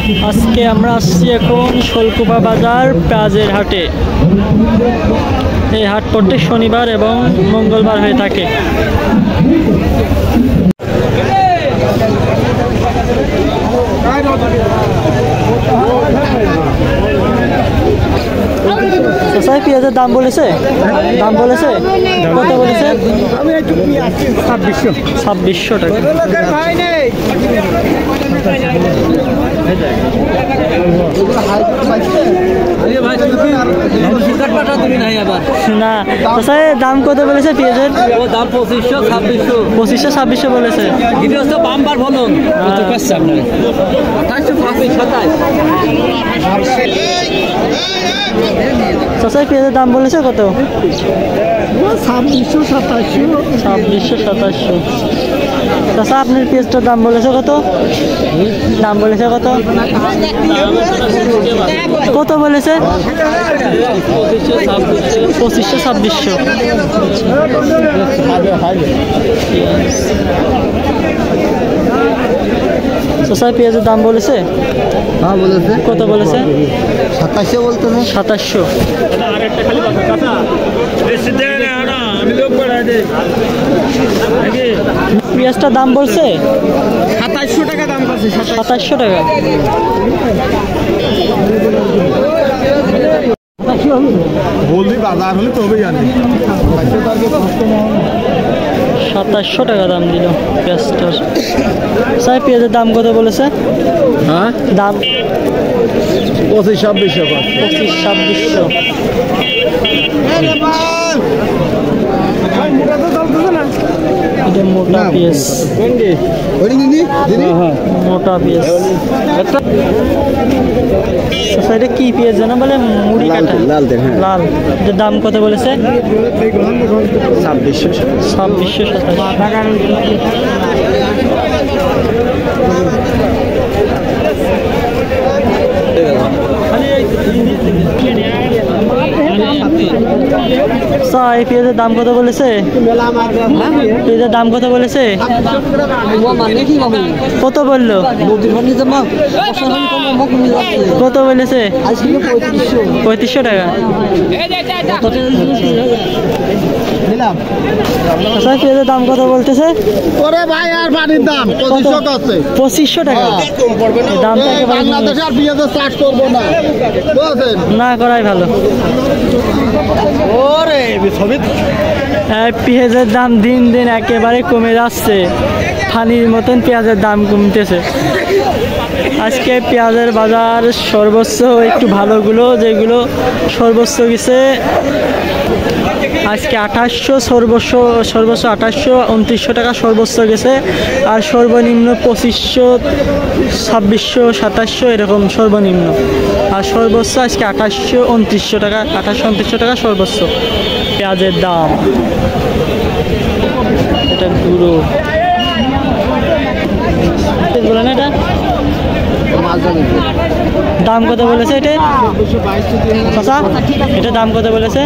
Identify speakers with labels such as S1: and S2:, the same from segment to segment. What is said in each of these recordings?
S1: আজকে আমরা আসছি এখন শোলকুপা বাজার পেঁয়াজের হাটে। এই হাট প্রত্যেক শনিবার এবং মঙ্গলবার হয়ে থাকে। পেঁয়াজের দাম বলেছে? দাম বলেছে কত বলেছে? 2600 টাকা। না দাম কত বলেছে পেঁয়াজের? দাম 2500 বলেছে। পেঁয়াজের দাম বলেছে কত? 2600-2700। চাচা আপনার পেঁয়াজটার দাম বলেছে কত? দাম বলেছে কত? কত বলেছে? 2500-2600। চাচা পেঁয়াজের দাম বলেছে?
S2: হ্যাঁ বলেছে।
S1: কত বলেছে?
S2: 2700 বলতেছে।
S1: 2700। পেঁয়াজটার দাম বলছে
S2: 2700 টাকা দাম আছে।
S1: 2700 টাকা।
S2: বললি বাজার হলে তবেই জানি।
S1: 2700 টাকা দাম দিল পেঁয়াজটার। স্যার পেঁয়াজের দাম কত বলেছে?
S2: হ্যাঁ
S1: দাম
S2: 2500-2600।
S1: 2500-2600। এটা মোটা পেঁয়াজ, মোটা পেঁয়াজ। এটা কি পেঁয়াজ জানা বলে? মুড়ি কাটা লাল। এটার দাম কত বলেছে? 2600-2700। এই পেঁয়াজের দাম কত বলেছে? পেঁয়াজের দাম কত বলেছে? কত বললো? কত বলেছে? 3500 টাকা। পেঁয়াজের দাম কত বলতেছে? 2500 টাকা। দামটা না করাই ভালো। পেঁয়াজের দাম দিন দিন একেবারে কমে যাচ্ছে, পানির মতন পেঁয়াজের দাম কমতেছে। আজকে পেঁয়াজের বাজার সর্বোচ্চ একটু ভালোগুলো যেগুলো সর্বোচ্চ গেছে আজকে 2800, সর্বোচ্চ 2800-2900 টাকা সর্বোচ্চ গেছে। আর সর্বনিম্ন 2500, 2600, 2700 এরকম সর্বনিম্ন। আর সর্বোচ্চ আজকে 2800-2900 টাকা, 2800-2900 টাকা সর্বোচ্চ পেঁয়াজের দাম। এটা গুঁড়ো বলেন। এটা দাম কত বলেছে? এটা চাচা এটা দাম কত বলেছে?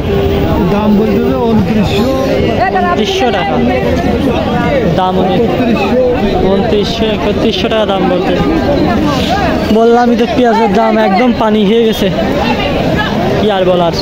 S2: দাম বলতে
S1: 2900 টাকা দাম। 2900-3100 টাকা দাম বলতে। বললামই তো পেঁয়াজের দাম একদম পানি হয়ে গেছে, কি আর বলার।